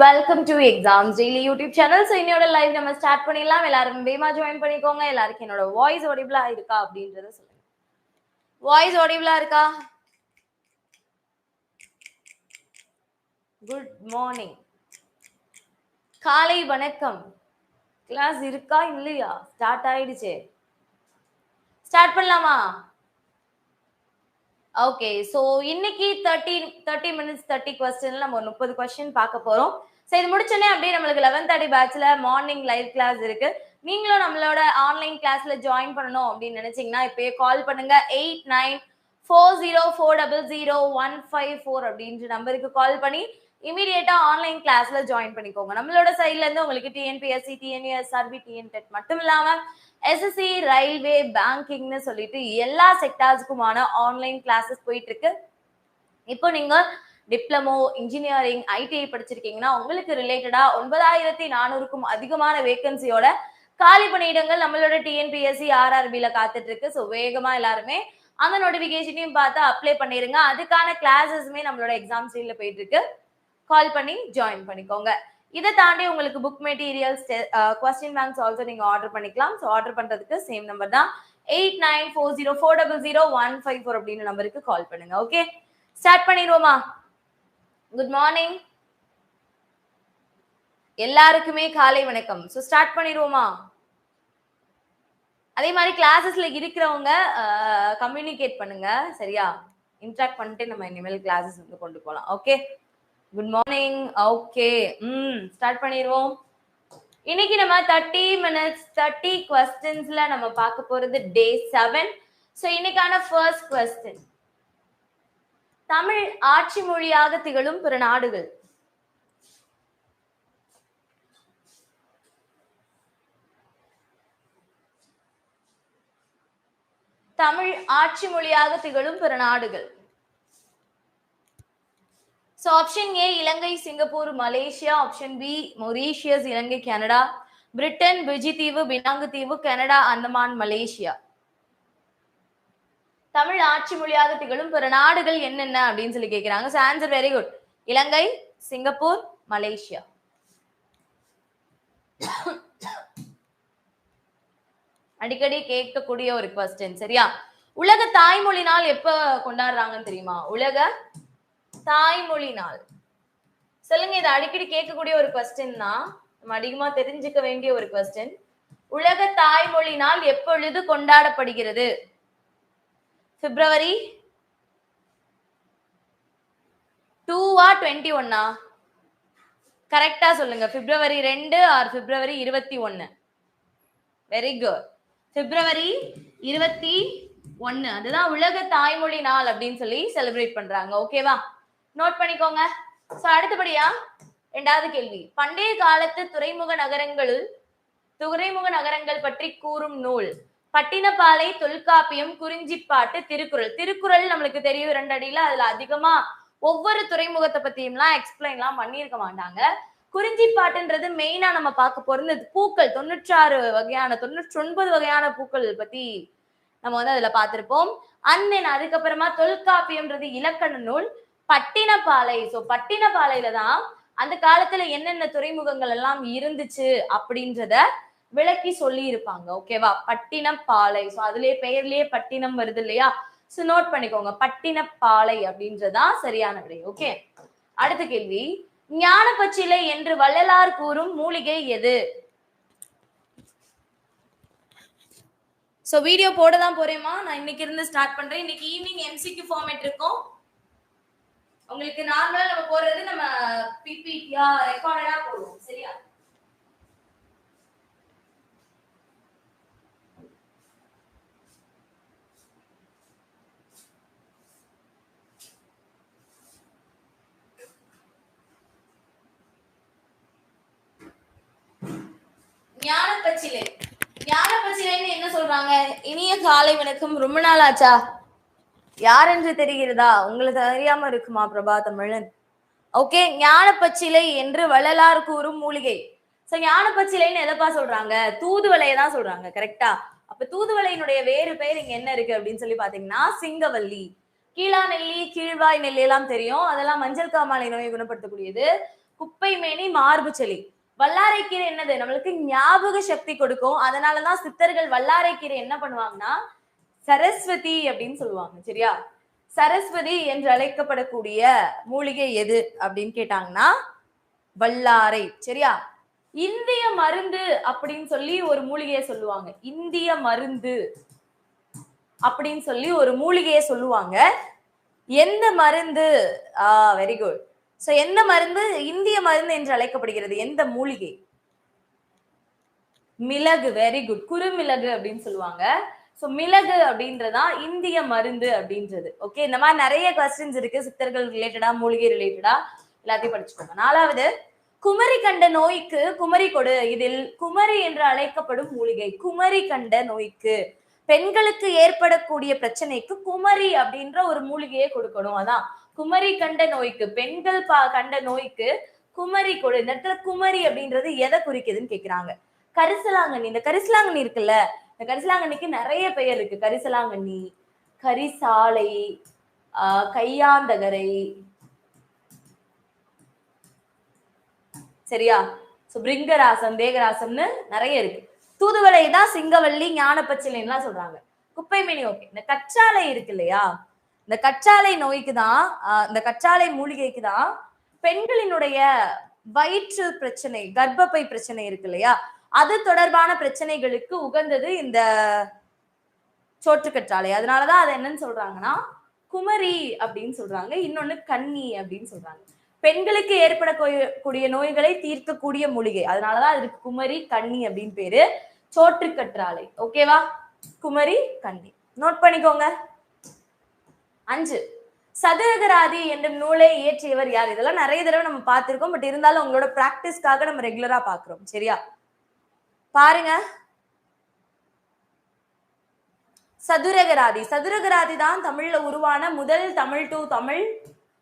Welcome to exams daily YouTube channel. So இன்னையோட live நம்ம start பண்ணிடலாம். எல்லாரும் வேமா ஜாயின் பண்ணிக்கோங்க. எல்லாருக்கும் என்னோட வாய்ஸ் ஆடிபிளா இருக்கா அப்படின்றத சொல்லுங்க. வாய்ஸ் ஆடிபிளா இருக்கா? குட் மார்னிங், காலை வணக்கம். கிளாஸ் இருக்கா இல்லையா? ஸ்டார்ட் ஆயிடுச்சு. ஸ்டார்ட் பண்ணலாமா? ஓகே, ஸோ இன்னைக்கு 30 minutes 30 கொஸ்டின்ல நம்ம 30 கொஸ்டின் பார்க்க போறோம். ஸோ இது முடிச்சோடனே அப்படியே நம்மளுக்கு 11:30 பேட்ச்ல மார்னிங் லைவ் கிளாஸ் இருக்கு. நீங்களும் நம்மளோட ஆன்லைன் கிளாஸ்ல ஜாயின் பண்ணணும் அப்படின்னு நினைச்சீங்கன்னா இப்பயே கால் பண்ணுங்க. 8940400154 அப்படின்ற நம்பருக்கு கால் பண்ணி இமீடியட்டா ஆன்லைன் கிளாஸ்ல ஜாயின் பண்ணிக்கோங்க. நம்மளோட சைட்ல இருந்து உங்களுக்கு டிஎன்பிஎஸ்சி, டிஎன்யூஎஸ்ஆர்பி, டிஎன்டெட் மட்டும் இல்லாம எஸ்எஸ்சி, ரயில்வே, பேங்கிங்னு சொல்லிட்டு எல்லா செக்டார்ஸ்க்குமான ஆன்லைன் கிளாஸஸ் போயிட்டு இருக்கு. இப்போ நீங்க டிப்ளமோ, இன்ஜினியரிங், ஐடிஐ படிச்சிருக்கீங்கன்னா உங்களுக்கு ரிலேட்டடா 9400க்கும் அதிகமான வேகன்சியோட காலி பணியிடங்கள் நம்மளோட டிஎன்பிஎஸ்சி, ஆர்ஆர்பில காத்துட்டு இருக்கு. ஸோ வேகமா எல்லாருமே அந்த நோட்டிபிகேஷனையும் பார்த்து அப்ளை பண்ணிருங்க. அதுக்கான கிளாஸஸுமே நம்மளோட எக்ஸாம் சீட்ல போயிட்டு இருக்கு. கால் பண்ணி ஜாயின் பண்ணிக்கோங்க. இதை தாண்டி உங்களுக்கு book materials, question banks also நீங்க ஆர்டர் பண்ணிக்கலாம். ஸோ ஆர்டர் பண்றதுக்கு சேம் நம்பர் தான் 8940400154 அப்படின்னு நம்பருக்கு கால் பண்ணுங்க. ஓகே, ஸ்டார்ட் பண்ணிடுவோமா? குட் மார்னிங், எல்லாருக்குமே காலை வணக்கம். ஸோ ஸ்டார்ட் பண்ணிடுவோமா? அதே மாதிரி கிளாஸஸ்ல இருக்கிறவங்க கம்யூனிகேட் பண்ணுங்க, சரியா? இன்ட்ராக்ட் பண்ணிட்டு நம்ம இனிமேல் கிளாஸஸ் வந்து கொண்டு போகலாம். Okay, good morning. Okay, start பண்ணிடுவோம். இன்னைக்கு நம்ம 30 minutes 30 questions நம்ம பார்க்க போறது டே 7. ஸோ இன்னைக்கான ஃபர்ஸ்ட் கொஸ்டின், தமிழ் ஆட்சி மொழியாக திகழும் பிற நாடுகள். தமிழ் ஆட்சி மொழியாக திகழும் பிற நாடுகள். So option A Ilangai, Singapore, Malaysia. Option B Mauritius, Ilangai, Canada. Britain, Fiji தீவு, பினாங்கு தீவு, கனடா, அந்தமான், மலேசியா. தமிழ் ஆட்சி மொழியாக திகழும் பிற நாடுகள் என்னென்ன அப்படின்னு சொல்லி கேட்கிறாங்க. So answer very good. Ilangai, Singapore, Malaysia. அடிக்கடி கேட்கக்கூடிய ஒரு கொஸ்டின், சரியா? உலக தாய்மொழி நாள் எப்ப கொண்டாடுறாங்கன்னு தெரியுமா? உலக தாய்மொழி நாள். சொல்லுங்க, இது அடிக்கடி கேட்கக்கூடிய ஒரு கொஸ்டின் தான், நம்ம அதிகமா தெரிஞ்சுக்க வேண்டிய ஒரு கொஸ்டின். உலக தாய்மொழி நாள் எப்பொழுது கொண்டாடப்படுகிறது? பிப்ரவரி 2 21? கரெக்டா சொல்லுங்க. February 2 or February 21? Very good. February 21, அதுதான் உலக தாய்மொழி நாள் அப்படின்னு சொல்லி செலிப்ரேட் பண்றாங்க. ஓகேவா? நோட் பண்ணிக்கோங்க. சோ அடுத்தபடியா இரண்டாவது கேள்வி, பண்டைய காலத்து துறைமுக நகரங்கள் பற்றி கூறும் நூல். பட்டினப்பாலை, தொல்காப்பியம், குறிஞ்சிப்பாட்டு, திருக்குறள். திருக்குறள் நம்மளுக்கு தெரியும் 2 அடியில. அதுல அதிகமா ஒவ்வொரு துறைமுகத்தை பத்தியும்லாம் எக்ஸ்பிளைன்லாம் பண்ணியிருக்க மாட்டாங்க. குறிஞ்சிப்பாட்டுன்றது மெயினா நம்ம பார்க்க போறது பூக்கள், 96 வகையான 99 வகையான பூக்கள் பத்தி நம்ம வந்து அதுல பார்த்திருப்போம். அதுக்கப்புறமா தொல்காப்பியம்ன்றது இலக்கண நூல். பட்டினப்பாலை, சோ பட்டினப்பாலையில தான் அந்த காலத்துல என்னென்ன துறைமுகங்கள் எல்லாம் இருந்துச்சு அப்படின்றத விளக்கி சொல்லி இருப்பாங்க. ஓகேவா? பட்டினப்பாலை. சோ அதுலயே பெயர்லயே பட்டினம் வருது இல்லையா? சோ நோட் பண்ணிக்கோங்க, பட்டினப்பாலை அப்படின்றதான் சரியான விடை. ஓகே, அடுத்த கேள்வி, ஞானப்பச்சிலை என்று வள்ளலார் கூறும் மூலிகை எது? சோ வீடியோ போட தான் போறேமா, நான் இன்னைக்கு இருந்து ஸ்டார்ட் பண்றேன். இன்னைக்கு ஈவினிங் எம்சிக்யூ ஃபார்மேட் இருக்கும். உங்களுக்கு நார்மலா நம்ம போடுறது நம்ம பிபிடியா ரெக்கார்டடா போடுவோம், சரியா? ஞானப்பச்சிலை, ஞானப்பச்சிலைன்னு என்ன சொல்றாங்க? இனிய காலை வணக்கம். ரொம்ப நாள் ஆச்சா? யார் என்று தெரிகிறதா? உங்களுக்கு தெரியாம இருக்குமா பிரபா தமிழன்? ஓகே, ஞானப்பச்சிலை என்று வள்ளலார் கூறும் மூலிகை. சோ ஞானப்பச்சிலைன்னு எதப்பா சொல்றாங்க? தூதுவளையை தான் சொல்றாங்க. கரெக்டா? அப்ப தூதுவளையினுடைய வேறு பெயர் இங்க என்ன இருக்கு அப்படின்னு சொல்லி பாத்தீங்கன்னா சிங்கவல்லி. கீழா நெல்லி, கீழ்வாய் நெல்லி எல்லாம் தெரியும். அதெல்லாம் மஞ்சள் காமாலை நோயை குணப்படுத்தக்கூடியது. குப்பை மேனி மார்பு செளி. வல்லாரைக்கீரை என்னது, நம்மளுக்கு ஞாபக சக்தி கொடுக்கும். அதனாலதான் சித்தர்கள் வல்லாரைக்கீரை என்ன பண்ணுவாங்கன்னா சரஸ்வதி அப்படின்னு சொல்லுவாங்க. சரியா? சரஸ்வதி என்று அழைக்கப்படக்கூடிய மூலிகை எது அப்படின்னு கேட்டாங்கன்னா வல்லாரை. சரியா? இந்திய மருந்து அப்படின்னு சொல்லி ஒரு மூலிகையை சொல்லுவாங்க. இந்திய மருந்து அப்படின்னு சொல்லி ஒரு மூலிகையை சொல்லுவாங்க. எந்த மருந்து? Very good. சோ எந்த மருந்து இந்திய மருந்து என்று அழைக்கப்படுகிறது? எந்த மூலிகை? மிளகு. Very good. குறுமிளகு அப்படின்னு சொல்லுவாங்க. சோ மிளகு அப்படின்றதா இந்திய மருந்து அப்படின்றது. ஓகே, இந்த மாதிரி நிறைய கொஸ்டின்ஸ் இருக்கு சித்தர்கள் ரிலேட்டடா, மூலிகை ரிலேட்டடா, எல்லாத்தையும் படிச்சுக்கோங்க. 4வது, குமரி கண்ட நோய்க்கு குமரி கொடு. இதில் குமரி என்று அழைக்கப்படும் மூலிகை. குமரி கண்ட நோய்க்கு, பெண்களுக்கு ஏற்படக்கூடிய பிரச்சனைக்கு குமரி அப்படின்ற ஒரு மூலிகையை கொடுக்கணும். அதான் குமரி கண்ட நோய்க்கு, பெண்கள் கண்ட நோய்க்கு குமரி கொடு. இந்த இடத்துல குமரி அப்படின்றது எதை குறிக்குதுன்னு கேக்குறாங்க. கரிசலாங்கண்ணி. இந்த கரிசலாங்கண்ணி இருக்குல்ல, இந்த கரிசலாங்கண்ணிக்கு நிறைய பெயர் இருக்கு. கரிசலாங்கண்ணி, கரிசாலை, கையாந்தகரை. சரியா? சோ பிரிங்கராசம், தேகராசம்னு நிறைய இருக்கு. தூதுவளை தான் சிங்கவல்லி, ஞானப்பச்சிலைன்னுலாம் சொல்றாங்க. குப்பைமேனி. ஓகே. இந்த கற்றாழை இருக்கு இல்லையா, இந்த கற்றாழை நோய்க்கு தான், இந்த கற்றாழை மூலிகைக்கு தான் பெண்களினுடைய வயிற்று பிரச்சனை, கர்ப்பப்பை பிரச்சனை இருக்கு இல்லையா, அது தொடர்பான பிரச்சனைகளுக்கு உகந்தது இந்த சோற்றுக்கற்றாழை. அதனாலதான் அதை என்னன்னு சொல்றாங்கன்னா குமரி அப்படின்னு சொல்றாங்க. இன்னொன்னு கன்னி அப்படின்னு சொல்றாங்க. பெண்களுக்கு ஏற்படக்கூடிய நோய்களை தீர்க்கக்கூடிய மூலிகை. அதனாலதான் அதுக்கு குமரி கன்னி அப்படின்னு பேரு. சோற்றுக்கற்றாழை. ஓகேவா? குமரி கன்னி நோட் பண்ணிக்கோங்க. 5, சதுரகராதி என்ற நூலை இயற்றியவர் யார்? இதெல்லாம் நிறைய தடவை நம்ம பார்த்திருக்கோம். பட் இருந்தாலும் உங்களோட பிராக்டிஸ்க்காக நம்ம ரெகுலரா பாக்குறோம். சரியா? பாருங்க. சதுரகராதி. சதுரகராதி தான் தமிழ்ல உருவான முதல் தமிழ் டு தமிழ்,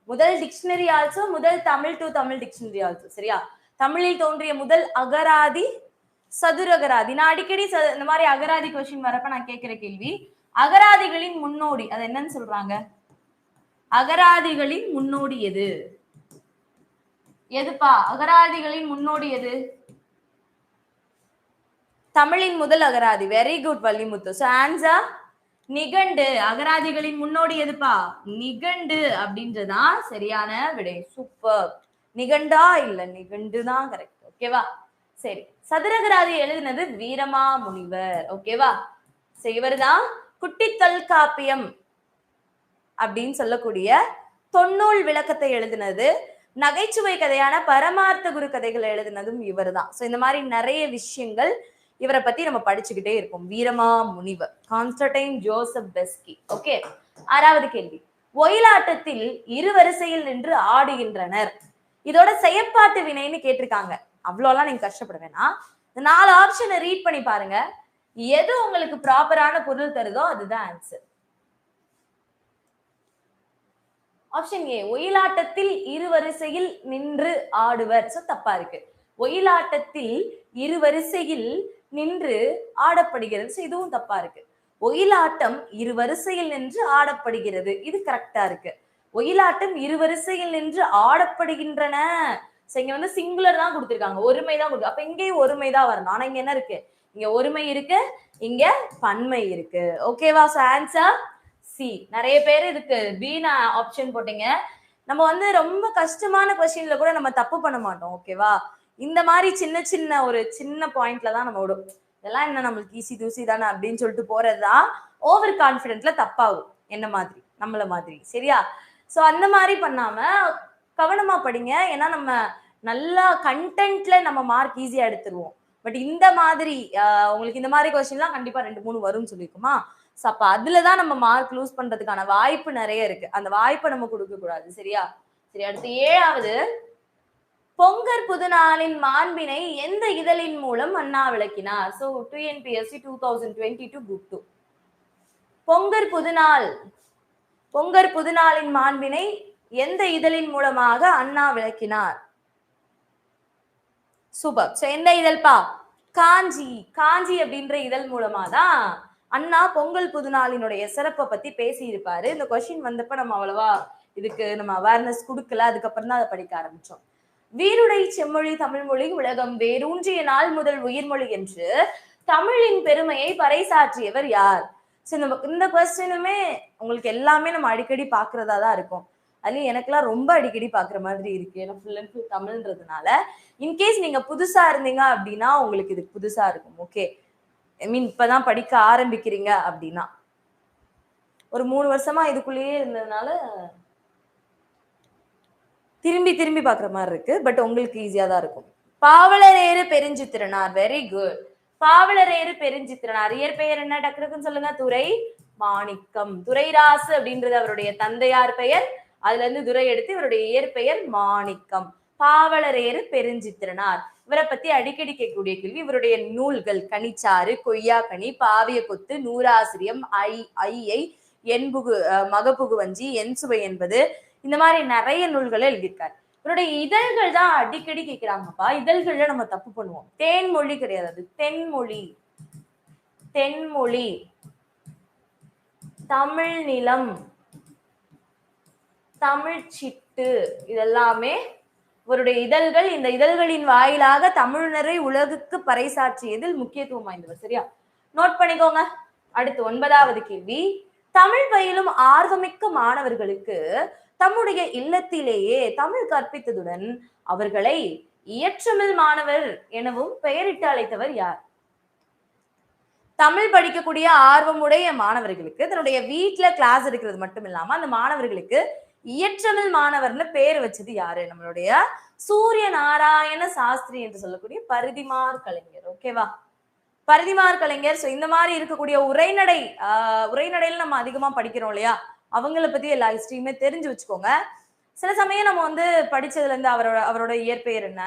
முதல் டிக்ஷனரி ஆல்சோ, முதல் Tamil to Tamil dictionary also. சரியா? தமிழில் தோன்றிய முதல் அகராதி சதுரகராதி. நான் அடிக்கடி இந்த மாதிரி அகராதி கொஸ்டின் வரப்ப நான் கேட்கிற கேள்வி, அகராதிகளின் முன்னோடி அது என்னன்னு சொல்றாங்க? அகராதிகளின் முன்னோடி எது? எதுப்பா அகராதிகளின் முன்னோடி எது? தமிழின் முதல் அகராதி. Very good Vallimuthu. So answer நிகண்டு. அகராதிகளின் முன்னோடி எதுப்பா? நிகண்டு அப்படின்றதான் சரியான விடை. சூப்பர். நிகண்டா இல்ல, நிகண்டு தான் கரெக்ட். ஓகேவா? சரி, சதுரகராதி எழுதினது வீரமா முனிவர். ஓகேவா? இவர்தான் குட்டி தொல்காப்பியம் அப்படின்னு சொல்லக்கூடிய தொன்னூல் விளக்கத்தை எழுதினது. நகைச்சுவை கதையான பரமார்த்த குரு கதைகளை எழுதினதும் இவர் தான். சோ இந்த மாதிரி நிறைய விஷயங்கள் இவரை பத்தி நம்ம படிச்சுக்கிட்டே இருக்கோம். வீரமா முனிவர், கான்ஸ்டன்டைன் ஜோசப் பெஸ்கி. ஓகே. 6வது கேள்வி, ஒயிலாட்டத்தில் இரு வரிசையில் நின்று ஆடுகின்றனர். இதோட செயற்பாட்டு வினைன்னு கேட்டிருக்காங்க. அவ்வளோலாம் நீங்க கஷ்டப்பட வேணாம். இந்த 4 ஆப்ஷனை ரீட் பண்ணி பாருங்க. எது உங்களுக்கு ப்ராப்பரான பொருள் தருதோ அதுதான் ஆன்சர். ஆப்ஷன் ஏ, ஒயிலாட்டத்தில் இரு வரிசையில் நின்று ஆடுவர். சோ தப்பா இருக்கு. ஒயிலாட்டத்தில் இரு வரிசையில் நின்று ஆடப்படுகிறது. சோ இதுவும் தப்பா இருக்கு. ஒயிலாட்டம் இரு வரிசையில் நின்று ஆடப்படுகிறது, இது கரெக்டா இருக்கு. ஒயிலாட்டம் இரு வரிசையில் நின்று ஆடப்படுகின்றன. இங்க வந்து சிங்குலர் தான் கொடுத்திருக்காங்க, ஒருமை தான் கொடுத்து. அப்ப இங்கேயும் ஒருமை தான் வரணும். ஆனா இங்க என்ன இருக்கு? இங்க ஒருமை இருக்கு, இங்க பன்மை இருக்கு. ஓகேவா? So answer C. நிறைய பேர் இதுக்கு பி ஆப்ஷன் போட்டீங்க. நம்ம வந்து ரொம்ப கஷ்டமான கொஸ்டின்ல கூட நம்ம தப்பு பண்ண மாட்டோம். ஓகேவா? இந்த மாதிரி சின்ன சின்ன ஒரு சின்ன பாயிண்ட்ல தான் நம்ம விடும். இதெல்லாம் என்ன நம்மளுக்கு ஈஸி தூசி தானே அப்படின்னு சொல்லிட்டு போறதுதான் ஓவர் கான்பிடென்ட்ல தப்பாகும். என்ன மாதிரி, நம்மள மாதிரி. சரியா? சோ அந்த மாதிரி பண்ணாம கவனமா படிங்க. ஏன்னா நம்ம நல்லா கண்டென்ட்ல நம்ம மார்க் ஈஸியா எடுத்துருவோம். பட் இந்த மாதிரி உங்களுக்கு இந்த மாதிரி கொஸ்டின்லாம் கண்டிப்பா 2-3 வரும்னு சொல்லியிருக்குமா. சோ அப்ப அதுலதான் நம்ம மார்க் லூஸ் பண்றதுக்கான வாய்ப்பு நிறைய இருக்கு. அந்த வாய்ப்பை நம்ம கொடுக்க கூடாது. சரியா? சரி, அடுத்து 7வது, பொங்கற் புதுநாளின் மாண்பினை எந்த இதழின் மூலம் அண்ணா விளக்கினார்? So TNPSC 2022 Group 2. பொங்கற் புதுநாளின் மாண்பினை எந்த இதழின் மூலமாக அண்ணா விளக்கினார்? சூப்பர். சோ எந்த இதழ்பா? காஞ்சி அப்படின்ற இதழ் மூலமா தான் அண்ணா பொங்கல் புதுநாளினுடைய சிறப்பை பத்தி பேசி இருப்பாரு. இந்த கொஸ்டின் வந்தப்ப நம்ம அவ்வளவா இதுக்கு நம்ம அவேர்னஸ் கொடுக்கல. அதுக்கப்புறம் தான் அதை படிக்க ஆரம்பிச்சோம். வீருடை செம்மொழி தமிழ்மொழி உலகம் வேரூன்றிய நாள் முதல் உயிர்மொழி என்று தமிழின் பெருமையை பறைசாற்றியவர் யார்? இந்த கொஸ்டினுமே உங்களுக்கு எல்லாமே நம்ம அடிக்கடி பாக்குறதா தான் இருக்கும். அதுலயும் எனக்கெல்லாம் ரொம்ப அடிக்கடி பாக்குற மாதிரி இருக்கு. ஏன்னா ஃபுல் அண்ட் ஃபுல் தமிழ்ன்றதுனால. இன்கேஸ் நீங்க புதுசா இருந்தீங்க அப்படின்னா உங்களுக்கு இது புதுசா இருக்கும். ஓகே, ஐ மீன் இப்பதான் படிக்க ஆரம்பிக்கிறீங்க அப்படின்னா, ஒரு 3 வருஷமா இதுக்குள்ளேயே இருந்ததுனால திரும்பி திரும்பி பாக்குற மாதிரி இருக்கு. பட் உங்களுக்கு ஈஸியா தான் இருக்கும். பாவலரேறு பெருஞ்சித்திரனார். Very good. பாவலரேறு பெருஞ்சித்திரனார் இயற்பெயர் என்ன? டக்குன்னு சொல்லுங்க. துரை மாணிக்கம். துரைராசு அப்படின்றது அவருடைய தந்தையார் பெயர். அதுல இருந்து துரை எடுத்து இவருடைய இயற்பெயர் மாணிக்கம். பாவலரேறு பெருஞ்சித்திரனார். இவரை பத்தி அடிக்கடி கேட்கக்கூடிய கேள்வி. இவருடைய நூல்கள் கனிச்சாறு, கொய்யாக்கனி, பாவிய கொத்து, நூறாசிரியம், ஐயை, என்புகு மகப்புகு வஞ்சி, என் சுவை என்பது, இந்த மாதிரி நிறைய நூல்களை எழுதியிருக்காரு. இவருடைய இதழ்கள் தான் அடிக்கடி கேட்கிறாங்கப்பா. இதழ்கள்ல நம்ம தப்பு பண்ணுவோம். தேன்மொழி கிடையாது, அது தென்மொழி. தென்மொழி, தமிழ் நிலம், தமிழ் சிட்டு, இதெல்லாமே இவருடைய இதழ்கள். இந்த இதழ்களின் வாயிலாக தமிழரை உலகுக்கு பறைசாற்றியதில் முக்கியத்துவம் வாய்ந்தவர். சரியா, நோட் பண்ணிக்கோங்க. அடுத்து 9வது கேள்வி. தமிழ் பயிலும் ஆர்வமிக்க மாணவர்களுக்கு தம்முடைய இல்லத்திலேயே தமிழ் கற்பித்ததுடன் அவர்களை இயற்றமிழ் மாணவர் எனவும் பெயரிட்டு அழைத்தவர் யார்? தமிழ் படிக்கக்கூடிய ஆர்வமுடைய மாணவர்களுக்கு தன்னுடைய வீட்டுல கிளாஸ் எடுக்கிறது மட்டும் இல்லாம அந்த மாணவர்களுக்கு இயற்றமிழ் மாணவர்னு பேர் வச்சது யாரு? நம்மளுடைய சூரிய நாராயண சாஸ்திரி என்று சொல்லக்கூடிய பரிதிமார் கலைஞர். ஓகேவா, பரிதிமார் கலைஞர். இந்த மாதிரி இருக்கக்கூடிய உரைநடையில நம்ம அதிகமா படிக்கிறோம் இல்லையா, அவங்கள பத்தி எல்லா ஹிஸ்டரியுமே தெரிஞ்சு வச்சுக்கோங்க. சில சமயம் நம்ம வந்து படிச்சதுல இருந்து அவரோட இயற்பெயர் என்ன,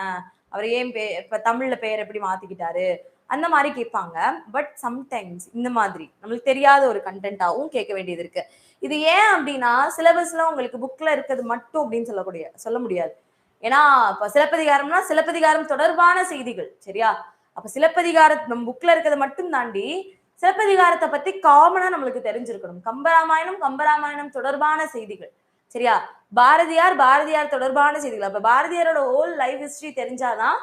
அவர் ஏன் இப்ப தமிழ்ல பெயர் எப்படி மாத்திக்கிட்டாரு, அந்த மாதிரி கேட்பாங்க. பட் சம்டைம்ஸ் இந்த மாதிரி நம்மளுக்கு தெரியாத ஒரு கண்டென்ட்டாவும் கேட்க வேண்டியது இருக்கு. இது ஏன் அப்படின்னா சிலபஸ்ல உங்களுக்கு புக்ல இருக்கிறது மட்டும் அப்படின்னு சொல்ல முடியாது. ஏன்னா இப்ப சிலப்பதிகாரம்னா சிலப்பதிகாரம் தொடர்பான செய்திகள். சரியா, அப்ப சிலப்பதிகாரம் நம்ம புக்ல இருக்கிறத மட்டும் தாண்டி சிலப்பதிகாரத்தை பத்தி காமனா நம்மளுக்கு தெரிஞ்சிருக்கணும். கம்பராமாயணம் தொடர்பான செய்திகள். சரியா, பாரதியார் தொடர்பான செய்திகள். அப்ப பாரதியாரோட ஹோல் லைஃப் ஹிஸ்டரி தெரிஞ்சாதான்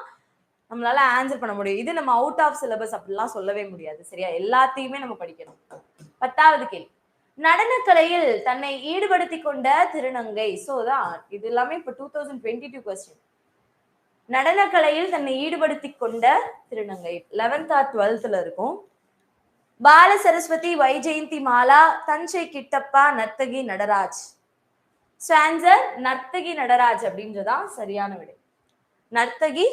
நம்மளால ஆன்சர் பண்ண முடியும். இது நம்ம அவுட் ஆஃப் சிலபஸ் அப்படிலாம் சொல்லவே முடியாது. சரியா, எல்லாத்தையுமே நம்ம படிக்கணும். 10வது கேள்வி. நடனக்கலையில் தன்னை ஈடுபடுத்தி கொண்ட திருநங்கை. சோதான் இது எல்லாமே இப்ப 2022 கொஸ்டின். நடனக்கலையில் தன்னை ஈடுபடுத்தி கொண்ட திருநங்கை 11th or 12th இருக்கும். பால சரஸ்வதி, வைஜெயந்தி மாலா, தஞ்சை கிட்டப்பா, நர்த்தகி நடராஜ். ஆன்சர் நர்த்தகி நடராஜ் அப்படின்றதான் சரியான விடை. நர்த்தகி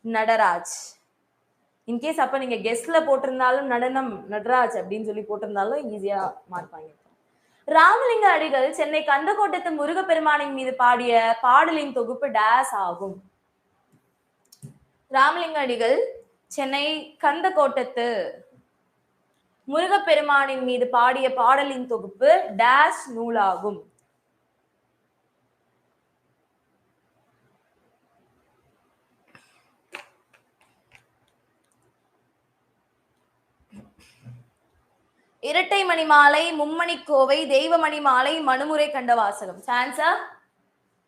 நடராஜ். இன்கேஸ் அப்ப நீங்க கெஸ்ட்ல போட்டிருந்தாலும் நடனம் நடராஜ் அப்படின்னு சொல்லி போட்டிருந்தாலும் ஈஸியா மார்க் வாங்கிருக்கோம். ராமலிங்க அடிகள் சென்னை கந்தக்கோட்டத்து முருகப்பெருமானின் மீது பாடிய பாடலின் தொகுப்பு டேஸ் ஆகும். ராமலிங்க அடிகள் சென்னை கந்தக்கோட்டத்து முருகப்பெருமானின் மீது பாடிய பாடலின் தொகுப்பு டேஸ் நூலாகும். இரட்டை மணி மாலை, மும்மணி கோவை, தெய்வமணி மாலை, மனுமுறை கண்ட வாசகம். சான்சர்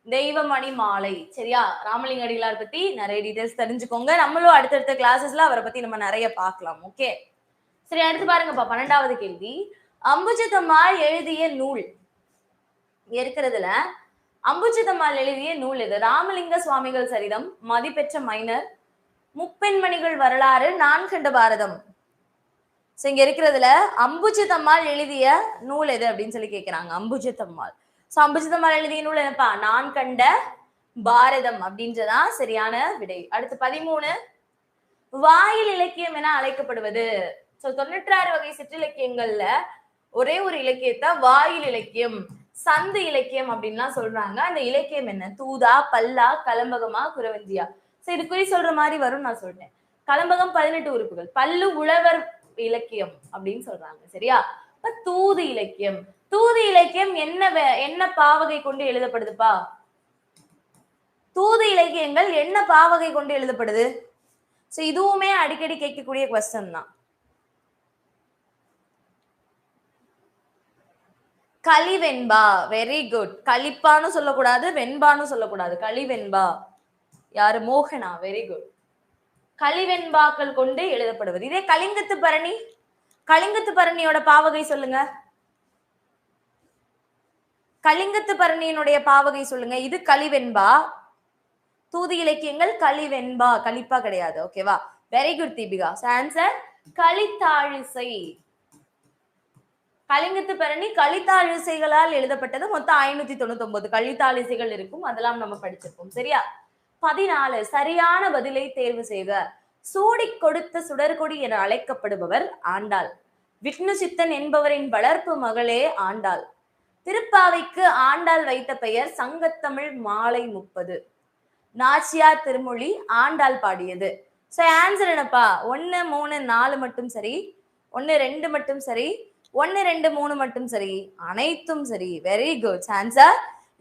தெய்வமணி மாலை. சரியா, ராமலிங்க அடிகளார் பத்தி நிறைய டீடைல்ஸ் தெரிஞ்சுக்கோங்க. நம்மளும் அடுத்தடுத்த கிளாஸஸ்ல அவரை பத்தி நம்ம நிறைய பார்க்கலாம். ஓகே, சரி, அடுத்து பாருங்கப்பா. 12வது கேள்வி. அம்புஜத்தம்மாள் எழுதிய நூல் இருக்கிறதுல அம்புஜத்தம்மாள் எழுதிய நூல் எது? ராமலிங்க சுவாமிகள் சரிதம், மதிப்பெற்ற மைனர், முப்பெண்மணிகள் வரலாறு, நான் கண்ட பாரதம். இங்க இருக்கிறதுல அம்புஜத்தம்மாள் எழுதிய நூல் எது அப்படின்னு சொல்லி கேட்கிறாங்க. அம்புஜத்தம்மாள். அம்புஜத்தம்மாள் எழுதிய நூல் என்னப்பா? நான் கண்ட பாரதம் அப்படின்றதான் சரியான விடை. அடுத்து 13. வாயில் இலக்கியம் என அழைக்கப்படுவது. 96 வகை சிற்றிலக்கியங்கள்ல ஒரே ஒரு இலக்கியத்தை வாயில் இலக்கியம், சந்து இலக்கியம் அப்படின்லாம் சொல்றாங்க. அந்த இலக்கியம் என்ன? தூதா, பல்லா, கலம்பகமா, குறவஞ்சியா? இது குறி சொல்ற மாதிரி வரும். நான் சொல்றேன். கலம்பகம் 18 உறுப்புகள், பல்லு உழவர் இலக்கியம் அப்படின்னு சொல்றாங்க. சரியா, இப்ப தூது இலக்கியம். தூது இலக்கியம் என்ன பாவகை கொண்டு எழுதப்படுதுப்பா? தூது இலக்கியங்கள் என்ன பாவகை கொண்டு எழுதப்படுது? இதுவுமே அடிக்கடி கேட்கக்கூடிய கொஸ்டின் தான். கலிவெண்பா. Very good. கலிப்பான்னு சொல்லக்கூடாது, வெண்பான்னு சொல்லக்கூடாது, கலிவெண்பா. யாரு? மோகனா. Very good. கலிவெண்பாக்கள் கொண்டு எழுதப்படுவது. இதே கலிங்கத்து பரணி, கலிங்கத்து பரணியோட பாவகை சொல்லுங்க. கலிங்கத்து பரணியினுடைய பாவகை சொல்லுங்க. இது கலிவெண்பா. தூது இலக்கியங்கள் கலிவெண்பா, கலிப்பா கிடையாது. ஓகேவா? Very good Deepika. ஆன்சர் கலித்தாழிசை. கலிங்கத்து பரணி கலித்தாழிசைகளால் எழுதப்பட்டது. மொத்தம் 599 கலித்தாழிசைகள் இருக்கும். அதெல்லாம் நம்ம படிச்சிருக்கோம். சரியா? 14 சரியான பதிலை தேர்வு செய்க. சூடி கொடுத்த சுடர்கொடி என அழைக்கப்படுபவர் ஆண்டாள். விஷ்ணு சித்தன் என்பவரின் வளர்ப்பு மகளே ஆண்டாள். திருப்பாவைக்கு ஆண்டாள் வைத்த பெயர் சங்கத்தமிழ் மாலை 30. நாச்சியார் திருமொழி ஆண்டாள் பாடியது. சோ ஆன்சர் என்னப்பா? 1, 3, 4 மட்டும் சரி, 1, 2 மட்டும் சரி, 1, 2, 3 மட்டும் சரி, அனைத்தும் சரி. Very good. ஆன்சர்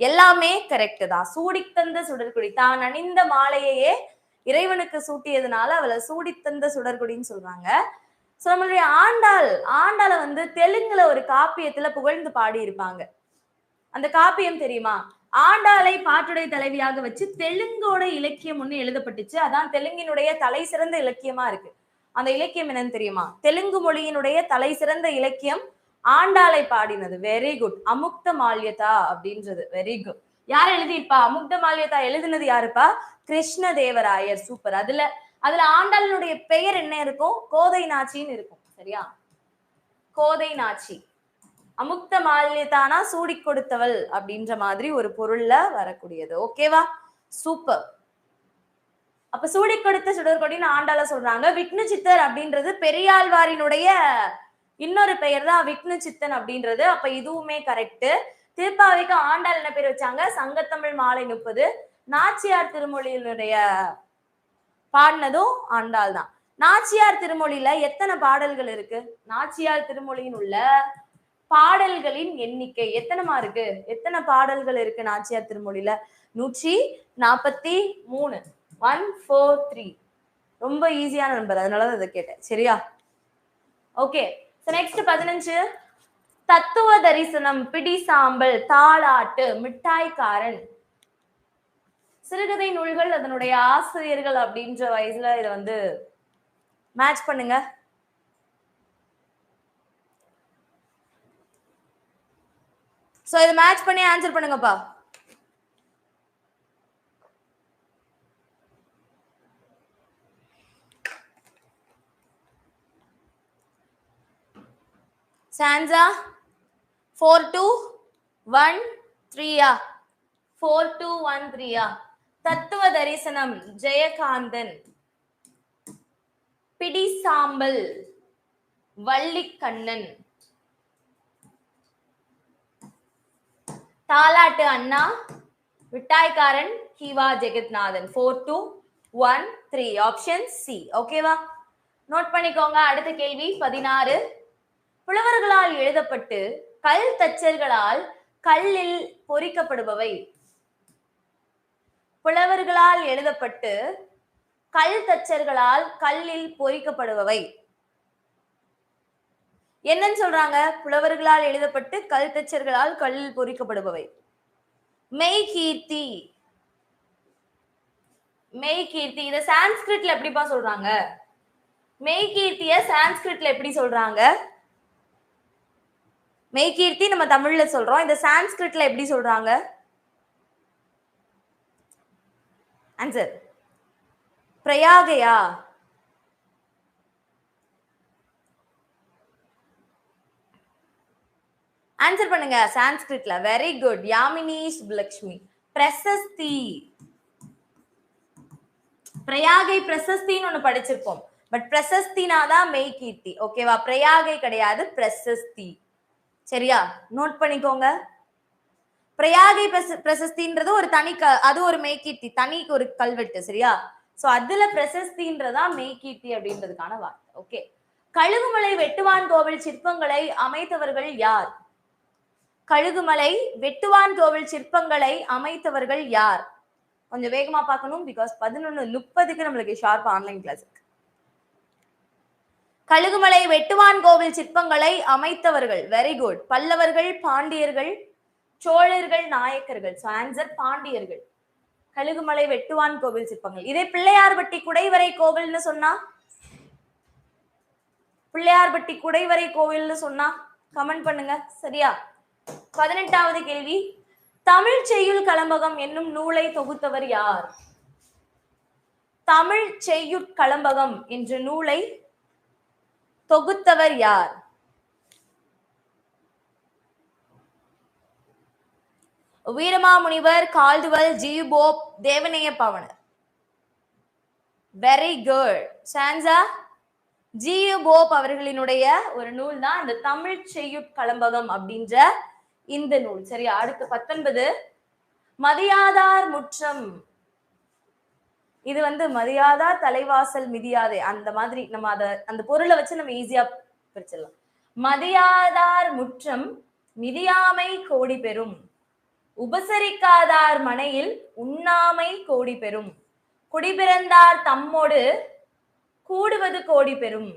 எல்லாமே கரெக்ட் தான். சூடித்தந்த சுடர்குடி, தான் அணிந்த மாலையே இறைவனுக்கு சூட்டியதுனால அவளை சூடித்தந்த சுடர்குடின்னு சொல்றாங்க. சோ நம்மளுடைய ஆண்டாளை வந்து தெலுங்குல ஒரு காப்பியத்துல புகழ்ந்து பாடி இருப்பாங்க. அந்த காப்பியம் தெரியுமா? ஆண்டாளை பாட்டுடை தலைவியாக வச்சு தெலுங்கோட இலக்கியம் ஒண்ணு எழுதப்பட்டுச்சு. அதான் தெலுங்கினுடைய தலை சிறந்த இலக்கியமா இருக்கு. அந்த இலக்கியம் என்னன்னு தெரியுமா? தெலுங்கு மொழியினுடைய தலை சிறந்த இலக்கியம் ஆண்டாளை பாடினது. Very good. அமுக்த மால்யதா அப்படின்றது. Very good. யார் எழுதியிருப்பா? அமுக்த மால்யதா எழுதினது யாருப்பா? கிருஷ்ணதேவராயர். சூப்பர். அதுல ஆண்டாளுடைய பெயர் என்ன இருக்கும்? கோதை நாச்சின்னு இருக்கும். சரியா? கோதை நாச்சி. அமுக்த மால்யதானா சூடி கொடுத்தவள் அப்படின்ற மாதிரி ஒரு பொருள்ல வரக்கூடியது. ஓகேவா? சூப்பர். அப்ப சூடி கொடுத்த சுடர்கொடின்னு ஆண்டாள சொல்றாங்க. விஷ்ணு சித்தர் அப்படின்றது பெரியாழ்வாரினுடைய இன்னொரு பெயர் தான் விஷ்ணு சித்தன் அப்படின்றது. அப்ப இதுவுமே கரெக்ட். திருப்பாவைக்கு ஆண்டாள் என்ன பேர் வச்சாங்க? சங்கத்தமிழ் மாலை 30. நாச்சியார் திருமொழியினுடைய பாடினதும் ஆண்டாள் தான். நாச்சியார் திருமொழியில எத்தனை பாடல்கள் இருக்கு? நாச்சியார் திருமொழியின் உள்ள பாடல்களின் எண்ணிக்கை எத்தனைமா இருக்கு? எத்தனை பாடல்கள் இருக்கு நாச்சியார் திருமொழியில? 143. 143. ரொம்ப ஈஸியான நம்பர், அதனாலதான் இதை கேட்டேன். சரியா? ஓகே. நெக்ஸ்ட் 15. தத்துவ தரிசனம், பிடி சாம்பல், தாளாட்டு, மிட்டாய்க்காரன். சிறுகதை நூல்கள், அதனுடைய ஆசிரியர்கள் அப்படின்ற வயசுல இதை வந்து மேட்ச் பண்ணுங்க. சோ இதை மேட்ச் பண்ணி ஆன்சர் பண்ணுங்கப்பா. சான்சா 4-2-1-3. 4-2-1-3. தத்துவ தரிசனம் ஜெயகாந்தன், பிடி சாம்பல் வள்ளிக்கண்ணன், தாலாட்டு அண்ணா, மிட்டாய்க்காரன் கீவா ஜெகத்நாதன். 4-2-1-3. Option C. ஓகேவா? நோட் பண்ணிக்கோங்க. அடுத்த கேள்வி 16. புலவர்களால் எழுதப்பட்டு கல் தச்சர்களால் கல்லில் பொறிக்கப்படுபவை. புலவர்களால் எழுதப்பட்டு கல் தச்சர்களால் கல்லில் பொறிக்கப்படுபவை என்னன்னு சொல்றாங்க? புலவர்களால் எழுதப்பட்டு கல் தச்சர்களால் கல்லில் பொறிக்கப்படுபவை. மெய்கீர்த்தி. மெய்கீர்த்தி இத சான்ஸ்கிரிட்ல எப்படிப்பா சொல்றாங்க? மெய்கீர்த்திய சான்ஸ்கிரிட்ல எப்படி சொல்றாங்க? மெய்கீர்த்தி நம்ம தமிழ்ல சொல்றோம், இந்த சான்ஸ்கிரிட்ல எப்படி சொல்றாங்க? ஆன்சர் பிரயாகையா? ஆன்சர் பண்ணுங்க. சான்ஸ்கிரிட்ல. Very good. யாமினி சுப்புலட்சுமி. பிரசஸ்தி. பிரயாகை பிரசஸ்தின்னு ஒண்ணு படிச்சிருப்போம். பட் பிரசஸ்தினாதான் மெய்கீர்த்தி. ஓகேவா? பிரயாகை கிடையாது, பிரசஸ்தி. சரியா? நோட் பண்ணிக்கோங்க. பிரயாகை பிரசஸ்தின்றது ஒரு தனி அது ஒரு மெய்கீர்த்தி, தனி ஒரு கல்வெட்டு. சரியா? சோ அதுல பிரசஸ்தின்றதா மெய்கீர்த்தி அப்படின்றதுக்கான வார்த்தை. ஓகே. கழுகுமலை வெட்டுவான் கோவில் சிற்பங்களை அமைத்தவர்கள் யார்? கழுகுமலை வெட்டுவான் கோவில் சிற்பங்களை அமைத்தவர்கள் யார்? கொஞ்சம் வேகமா பார்க்கணும், பிகாஸ் 11:30 நம்மளுக்கு ஷார்ப் ஆன்லைன் கிளாஸ் இருக்கு. கழுகுமலை வெட்டுவான் கோவில் சிற்பங்களை அமைத்தவர்கள். Very good. பல்லவர்கள், பாண்டியர்கள், சோழர்கள், நாயக்கர்கள். சோ ஆன்சர் பாண்டியர்கள். கழுகுமலை வெட்டுவான் கோவில் சிற்பங்கள். இதே பிள்ளையார்பட்டி குடைவரை கோவில்னு சொன்னா, பிள்ளையார்பட்டி குடைவரை கோவில்னு சொன்னா கமெண்ட் பண்ணுங்க. சரியா? 18வது கேள்வி, தமிழ் செய்யுள் கலம்பகம் என்னும் நூலை தொகுத்தவர் யார்? தமிழ் செய்யுட்களம்பகம் என்ற நூலை தொகுத்தவர் யார்? Veeramamunivar, Caldwell, G U Pope, Devaneya Pavanar. Very good. சான்சா ஜியூபோப் அவர்களினுடைய ஒரு நூல் தான் இந்த தமிழ் செய்யுட்களம்பகம் அப்படின்ற இந்த நூல். சரியா? அடுத்து 19, மதியாதார் முற்றம். இது மதியாதார் தலைவாசல் மிதியாதே, அந்த மாதிரி நம்ம அந்த பொருளை வச்சு நம்ம ஈஸியா பிரிச்சிடலாம். மதியாதார் முற்றம் மிதியாமை கோடி பெறும், உபசரிக்காதார் மனையில் உண்ணாமை கோடி பெறும், குடிபிறந்தார் தம்மோடு கூடுவது கோடி பெறும்,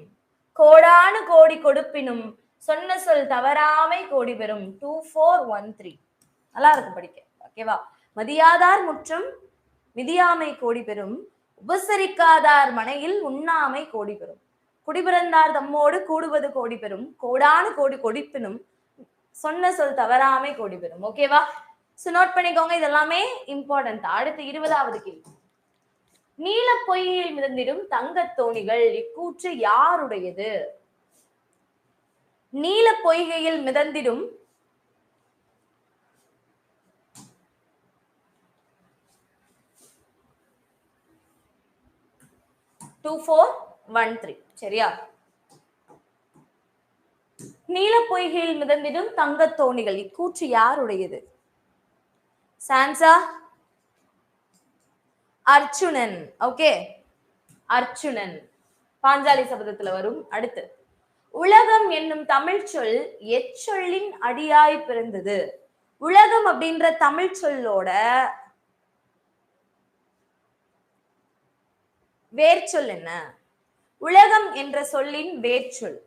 கோடானு கோடி கொடுப்பினும் சொன்ன சொல் தவறாமை கோடி பெறும். 2413 நல்லா இருக்கு படிக்க. ஓகேவா? மதியாதார் முற்றம் மிதியாமை கோடி பெறும், உபசரிக்காதார் மனையில் உண்ணாமை கோடி பெறும், குடிபிறந்தார் தம்மோடு கூடுவது கோடி பெறும், கோடானு கோடி கொடுப்பினும் சொன்ன சொல் தவறாமை கோடி பெறும். ஓகேவா? சோ நோட் பண்ணிக்கோங்க, இதெல்லாமே இம்பார்ட்டன்ட். அடுத்து 20வது கேள்வி, நீல பொய்யில் மிதந்திடும் தங்கத் தோணிகள் இக்கூற்று யாருடையது? நீல பொய்கையில் மிதந்திடும் 2413. சரியா? நீல பொய்கையில் மிதந்திடும் தங்கத் தோணிகள் இக்கூற்று யாருடையது? சான்சா அர்ச்சுனன். ஓகே, அர்ச்சுனன் பாஞ்சாலி சபதத்துல வரும். அடுத்து, உலகம் என்னும் தமிழ் சொல் எச்சொல்லின் அடியாய் பிறந்தது? உலகம் அப்படின்ற தமிழ் சொல்லோட வேர்ச்சொல் என்ன? உலகம் என்ற சொல்லின் வேர்ச்சொல்.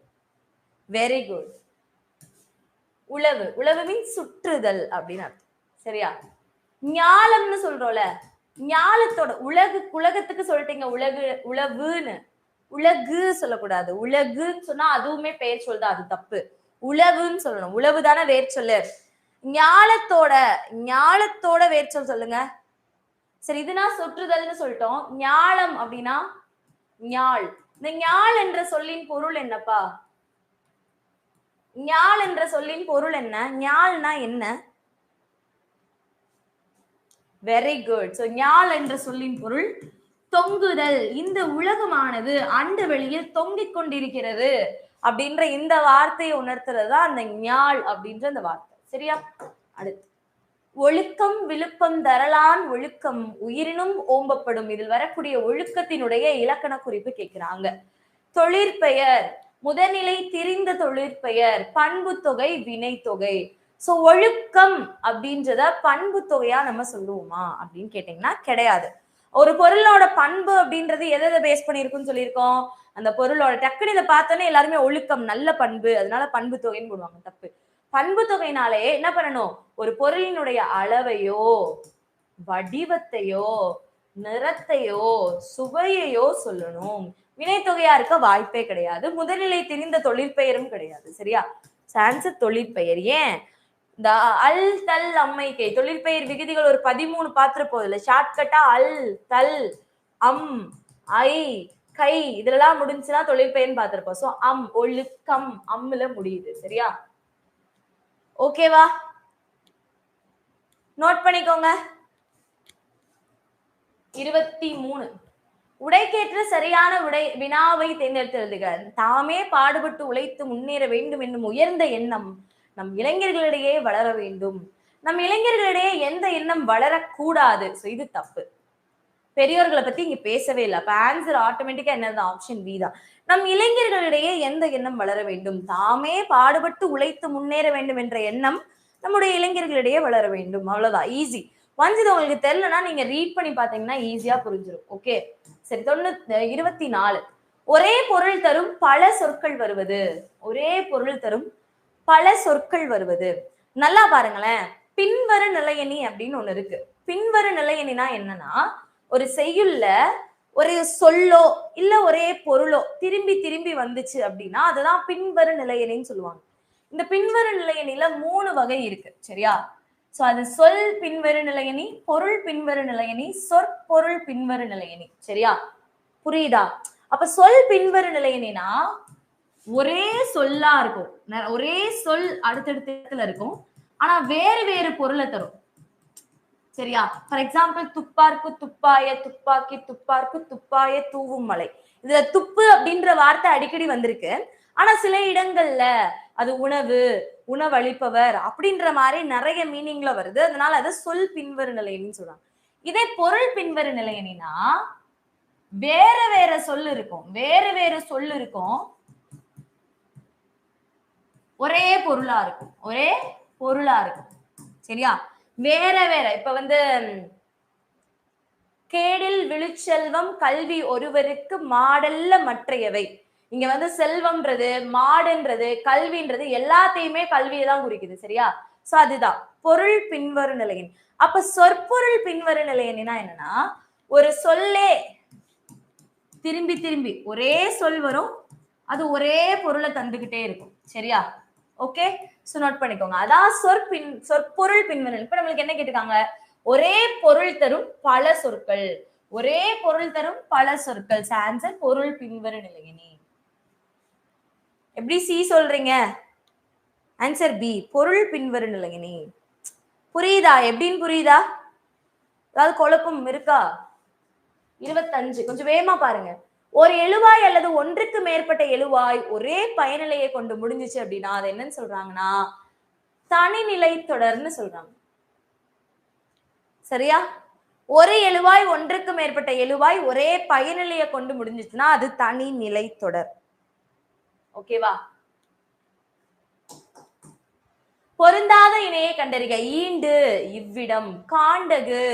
Very good. உழவு. உழவு மீன்ஸ் சுற்றுதல் அப்படின்னு அர்த்தம். சரியா? ஞாலம்னு சொல்றோம்ல, ஞாலத்தோட உலகத்துக்கு சொல்லிட்டீங்க உலகு உழவுன்னு. உலகு சொல்லக்கூடாது. உலகுன்னு சொன்னா அதுவுமே பெயர் சொல் தான், அது தப்பு. உழவுன்னு சொல்லணும். உழவு தானே வேர் சொல்லு. ஞாலத்தோட வேர் சொல் சொல்லுங்க. சரி, இதுனா சுற்றுதல்னு சொல்லிட்டோம். ஞாலம் அப்படின்னா ஞாள். இந்த ஞாள் என்ற சொல்லின் பொருள் என்னப்பா? ஞாள் என்ற சொல்லின் பொருள் என்ன? ஞாள்னா என்ன? Very good. சோ ஞாள் என்ற சொல்லின் பொருள் தொங்குதல். இந்த உலகமானது அண்ட வெளியில் தொங்கிக் கொண்டிருக்கிறது அப்படின்ற இந்த வார்த்தையை உணர்த்துறதுதான் அந்த ஞாள் அப்படின்ற அந்த வார்த்தை. சரியா? அடுத்து, ஒழுக்கம் விழுப்பம் தரலான் ஒழுக்கம் உயிரினும் ஓம்பப்படும். இதில் வரக்கூடிய ஒழுக்கத்தினுடைய இலக்கண குறிப்பு கேட்கிறாங்க. தொழிற்பெயர், முதநிலை திரிந்த தொழிற்பெயர், பண்பு தொகை, வினை தொகை. சோ ஒழுக்கம் அப்படின்றத பண்பு தொகையா நம்ம சொல்லுவோமா அப்படின்னு கேட்டீங்கன்னா கிடையாது. ஒரு பொருளோட பண்பு அப்படின்றது எதை பேஸ் பண்ணிருக்குன்னு சொல்லியிருக்கோம்? அந்த பொருளோட டக்குனு இதை பார்த்தோன்னே எல்லாருமே ஒழுக்கம் நல்ல பண்பு, அதனால பண்பு தொகைன்னு போடுவாங்க. தப்பு. பண்பு தொகைனாலே என்ன பண்ணணும்? ஒரு பொருளினுடைய அளவையோ வடிவத்தையோ நிறத்தையோ சுவையையோ சொல்லணும். வினைத்தொகையா இருக்க வாய்ப்பே கிடையாது. முதல்நிலை தெரிந்த தொழிற்பெயரும் கிடையாது. சரியா? சான்ஸ் தொழிற்பெயர். ஏன்? இந்த அல் தல் அம்மை கை தொழிற்பெயர் விகுதிகள் ஒரு 13 பாத்திர போதில்ல. ஷார்ட்கட்டா அல் தல் அம் ஐ கை இதெல்லாம் முடிஞ்சுன்னா தொழிற்பெயர்னு பார்த்திருப்போம். சோ அம் ஒழுக்கம் அம்ல முடியுது. சரியா? ஓகேவா? நோட் பண்ணிக்கோங்க. 23, உடைக்கேற்ற சரியான வினாவை தேர்ந்தெடுத்து எழுதுக. தாமே பாடுபட்டு உழைத்து முன்னேற வேண்டும் என்னும் உயர்ந்த எண்ணம் நம் இளைஞர்களிடையே வளர வேண்டும். நம் இளைஞர்களிடையே எந்த எண்ணம் வளரக்கூடாது. சோ இது தப்பு. பெரியோர்களை பத்தி இங்க பேசவே இல்லை. அப்ப ஆன்சர் ஆட்டோமேட்டிக்கா என்னது? ஆப்ஷன் பி தான். நம் இளைஞர்களிடையே எந்த எண்ணம் வளர வேண்டும்? தாமே பாடுபட்டு உழைத்து முன்னேற வேண்டும் என்ற எண்ணம் நம்முடைய இளைஞர்களிடையே வளர வேண்டும். அவ்வளவுதான். ஈஸி. ஒன்ஸ் இது உங்களுக்கு தெரியலன்னா நீங்க ரீட் பண்ணி பாத்தீங்கன்னா ஈஸியா புரிஞ்சிடும். ஓகே, சரி. 24, ஒரே பொருள் தரும் பல சொற்கள் வருவது. ஒரே பொருள் தரும் பல சொற்கள் வருவது. நல்லா பாருங்களேன். பின்வரு நிலையணி அப்படின்னு ஒண்ணு இருக்கு. பின்வரு நிலையணினா என்னன்னா, ஒரு செய்யுள்ல ஒரு சொல்லோ இல்ல ஒரே பொருளோ திரும்பி திரும்பி வந்துச்சு அப்படின்னா அதுதான் பின்வரு நிலையணின்னு சொல்லுவாங்க. இந்த பின்வரு நிலையணில 3 வகை இருக்கு. சரியா? சோ அது சொல் பின்வரு நிலையணி, பொருள் பின்வரு நிலையணி, சொற்பொருள் பின்வரு நிலையணி. சரியா? புரியுதா? அப்ப சொல் பின்வரு நிலையணினா ஒரே சொல்லா இருக்கும். ஒரே சொல் அடுத்தடுத்துல இருக்கும். ஆனா வேறு வேறு பொருளை தரும். சரியா? ஃபார் எக்ஸாம்பிள் துப்பார்க்கு துப்பாய, துப்பாக்கி துப்பார்க்கு துப்பாய, தூவும் மலை. இதுல துப்பு அப்படின்ற வார்த்தை அடிக்கடி வந்திருக்கு. ஆனா சில இடங்கள்ல அது உணவு, உணவளிப்பவர் அப்படின்ற மாதிரி நிறைய மீனிங்ல வருது. அதனால அது சொல் பின்வரு நிலையணின்னு சொல்றாங்க. இதே பொருள் பின்வரு நிலையணினா வேற வேற சொல் இருக்கும். வேற வேற சொல் இருக்கும். ஒரே பொருளா இருக்கும். ஒரே பொருளா இருக்கும். சரியா? வேற வேற இப்ப கேடில் விழுச்செல்வம் கல்வி ஒருவருக்கு மாடல்ல மற்றையவை. இங்க செல்வம்ன்றது, மாடுன்றது, கல்வின்றது எல்லாத்தையுமே கல்வியை தான் குறிக்குது. சரியா? சோ அதுதான் பொருள் பின்வரு நிலையின். அப்ப சொற்பொருள் பின்வரு நிலையனா என்னன்னா, ஒரு சொல்லே திரும்பி திரும்பி ஒரே சொல் வரும், அது ஒரே பொருளை தந்துகிட்டே இருக்கும். சரியா? ஓகே, சோ நோட் பண்ணிக்கோங்க. அதான் சொற்பொருள் பின்வரு. இப்ப நம்மளுக்கு என்ன கேட்டிருக்காங்க? ஒரே பொருள் தரும் பல சொற்கள். ஒரே பொருள் தரும் பல சொற்கள். ஆன்சர் பொருள் பின்வரு நிலையணி. எப்படி சி சொல்றீங்க? ஆன்சர் பி பொருள் பின்வரு நிலையணி. புரியுதா? எப்படின்னு புரியுதா? அதாவது குழப்பம் இருக்கா? 25 கொஞ்சம் வேகமா பாருங்க. ஒரு எழுவாய் அல்லது ஒன்றுக்கு மேற்பட்ட எழுவாய் ஒரே பயனிலையை கொண்டு முடிஞ்சிச்சு அப்படின்னா அது என்னன்னு சொல்றாங்கன்னா தனிநிலை தொடர்ன்னு சொல்றாங்க. சரியா? ஒரு எழுவாய் ஒன்றுக்கு மேற்பட்ட எழுவாய் ஒரே பயனிலையை கொண்டு முடிஞ்சிச்சுன்னா அது தனிநிலை தொடர். ஓகேவா? பொருந்தாத இணையை கண்டறிக. ஈண்டு, இவ்விடம், காண்டகு,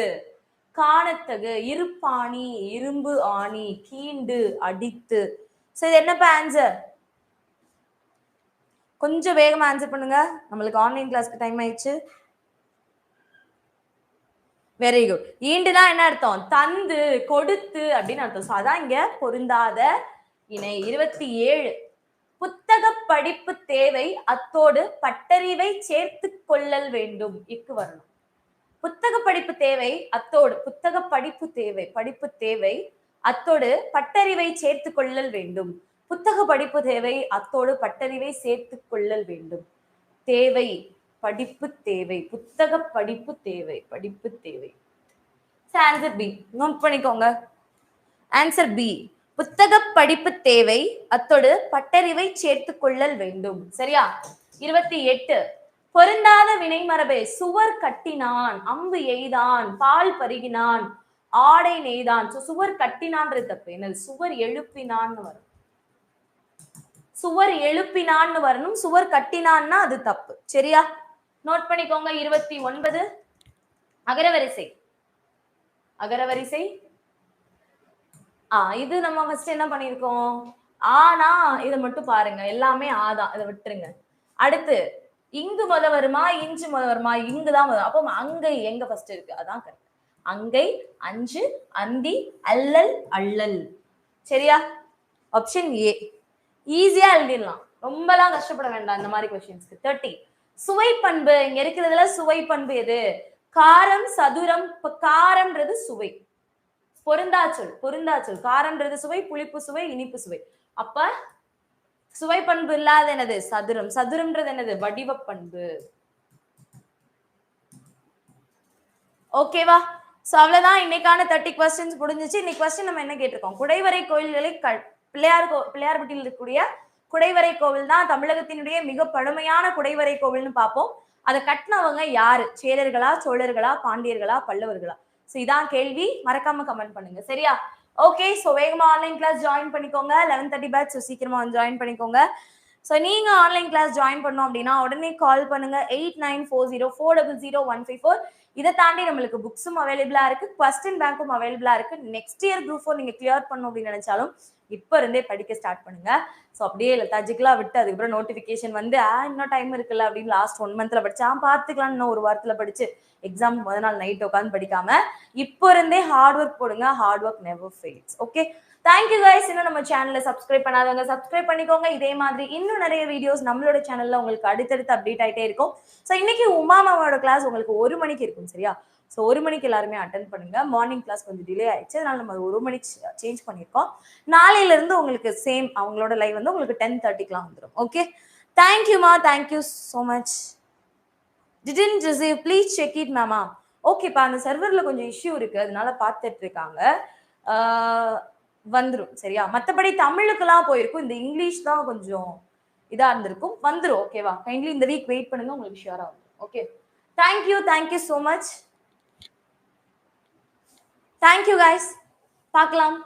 காணத்தகு, இருப்பாணி, இரும்பு ஆணி, கீண்டு, அடித்து. சோ இது என்னப்பா ஆன்சர்? கொஞ்சம் வேகமா ஆன்சர் பண்ணுங்க, நம்மளுக்கு ஆன்லைன் கிளாஸ்க்கு டைம் ஆயிடுச்சு. Very good. ஈண்டுனா என்ன அர்த்தம்? தந்து, கொடுத்து அப்படின்னு அர்த்தம். அதான் இங்க பொருந்தாத இணை. 27 புத்தக படிப்பு தேவை, அத்தோடு பட்டறிவை சேர்த்து கொள்ளல் வேண்டும். இக்கு வரணும். புத்தக படிப்பு தேவை, அத்தோடு புத்தக படிப்பு தேவை, படிப்பு தேவை, அத்தோடு பட்டறிவை சேர்த்து கொள்ளல் வேண்டும். புத்தக படிப்பு தேவை, அத்தோடு பட்டறிவை சேர்த்து கொள்ளல் வேண்டும். தேவை, படிப்பு தேவை, புத்தக படிப்பு தேவை, படிப்பு தேவை. Answer B. நோட் பண்ணிக்கோங்க. ஆன்சர் பி புத்தக படிப்பு தேவை, அத்தோடு பட்டறிவை சேர்த்து கொள்ளல் வேண்டும். சரியா? 28 பொருந்தாத வினை மரபை. சுவர் கட்டினான், அம்பு எய்தான், பால் பருகினான், ஆடை நெய்தான். சுவர் கட்டினான்றது தப்பு. என்னது? சுவர் எழுப்பினான்னு வரும். சுவர் எழுப்பினான்னு வரணும். சுவர் கட்டினான்னா அது தப்பு. சரியா? நோட் பண்ணிக்கோங்க. 29 அகரவரிசை. அகரவரிசை. இது நம்ம ஃபர்ஸ்ட் என்ன பண்ணிருக்கோம்? ஆனா இதை மட்டும் பாருங்க, எல்லாமே ஆதான், இதை விட்டுருங்க. அடுத்து இங்கு முத வருமா, இஞ்சு முத வருமா? இங்குதான் முதல். அப்போ அங்கை எங்க ஃபர்ஸ்ட் இருக்கு? அதான் கரெக்ட். அங்கை, அஞ்சு, அந்தி, அல்லல், அள்ளல். சரியா? Option A. ஈஸியா எழுதிடலாம், ரொம்பலாம் கஷ்டப்பட வேண்டாம் இந்த மாதிரி கொஸ்டின்ஸ்க்கு. 30 சுவை பண்பு. இங்க இருக்கிறதுல சுவை பண்பு எது? காரம், சதுரம். காரம்ன்றது சுவை, பொருந்தாச்சொல். பொருந்தாச்சொல். காரம்ன்றது சுவை, புளிப்பு சுவை, இனிப்பு சுவை. அப்ப சுவை பண்பு இல்லாத என்னது? சதுரம். சதுரம்ன்றது என்னது? வடிவ பண்பு. ஓகேவா? சோ அவ்வளவுதான் இன்னைக்கான 30 questions முடிஞ்சிச்சு. இன்னைக்கு கொஸ்டின் நம்ம என்ன கேட்டிருக்கோம்? குடைவரை கோயில்களை பிள்ளையார்பட்டியில் இருக்கக்கூடிய குடைவரை கோவில் தான் தமிழகத்தினுடைய மிக பழமையான குடைவரை கோவில்னு பார்ப்போம். அதை கட்டினவங்க யாரு? சேரர்களா, சோழர்களா, பாண்டியர்களா, பல்லவர்களா? சோ இதான் கேள்வி. மறக்காம கமெண்ட் பண்ணுங்க. சரியா? ஓகே, சோ வேகமா ஆன்லைன் கிளாஸ் ஜாயின் பண்ணிக்கோங்க. 11:30 பேட்ச். சோ சீக்கிரமா ஜாயின் பண்ணிக்கோங்க. ஸோ நீங்க ஆன்லைன் கிளாஸ் ஜாயின் பண்ணோம் அப்படின்னா உடனே கால் பண்ணுங்க 894004000154. இதை தாண்டி நம்மளுக்கு புக்ஸும் அவைலபிளா இருக்கு, கொஸ்டின் பேங்க்கும் அவைலபிளா இருக்கு. நெக்ஸ்ட் இயர் குரூப் 4 நீங்க கிளியர் பண்ணணும் அப்படின்னு நினைச்சாலும் இப்ப இருந்தே படிக்க ஸ்டார்ட் பண்ணுங்க. ஸோ அப்படியே லெத்தாஜிக்கலா விட்டு அதுக்கப்புறம் நோட்டிபிகேஷன் வந்து இன்னும் டைம் இருக்குல்ல அப்படின்னு லாஸ்ட் 1 மந்த்ல படிச்சா பார்த்துக்கலாம், இன்னும் ஒரு வாரத்துல படிச்சு எக்ஸாம் முதல் நாள் நைட் உட்காந்து படிக்காம இப்போ இருந்தே ஹார்ட் ஒர்க் போடுங்க. Hard work never fails. Okay, thank you guys. இன்னும் நம்ம சேனலை சப்ஸ்கிரைப் பண்ணாதவங்க சப்ஸ்கிரைப் பண்ணிக்கோங்க. இதே மாதிரி இன்னும் நிறைய வீடியோஸ் நம்மளோட சேனல்ல உங்களுக்கு அடுத்தடுத்து அப்டேட் ஆயிட்டே இருக்கும். ஸோ இன்னைக்கு உமா மாமாவோட கிளாஸ் உங்களுக்கு 1 மணிக்கு இருக்கும், சரியா? ஸோ 1 மணிக்கு எல்லாருமே அட்டன் பண்ணுங்க. மார்னிங் கிளாஸ் கொஞ்சம் டிலே ஆயிடுச்சு, அதனால நம்ம 1 மணிக்கு சேஞ்ச் பண்ணியிருக்கோம். நாளையில இருந்து உங்களுக்கு சேம் அவங்களோட லைவ் வந்து உங்களுக்கு 10:30க்குலாம் வந்துடும். ஓகே, தேங்க்யூமா, thank you so much. Didn't receive, please check it மாமா. ஓகேப்பா, அந்த சர்வர்ல கொஞ்சம் இஷ்யூ இருக்கு, அதனால பார்த்துட்டு இருக்காங்க. வந்துடும், சரியா? மற்றபடி தமிழுக்கெல்லாம் போயிருக்கும், இந்த இங்கிலீஷ் தான் கொஞ்சம் இதா இருந்திருக்கும், வந்துடும். ஓகேவா? கைண்ட்லி இந்த வீக் வெயிட் பண்ணுங்க, உங்களுக்கு ஷியரா வரும். Okay, thank you so much. Thank you guys, பார்க்கலாம்.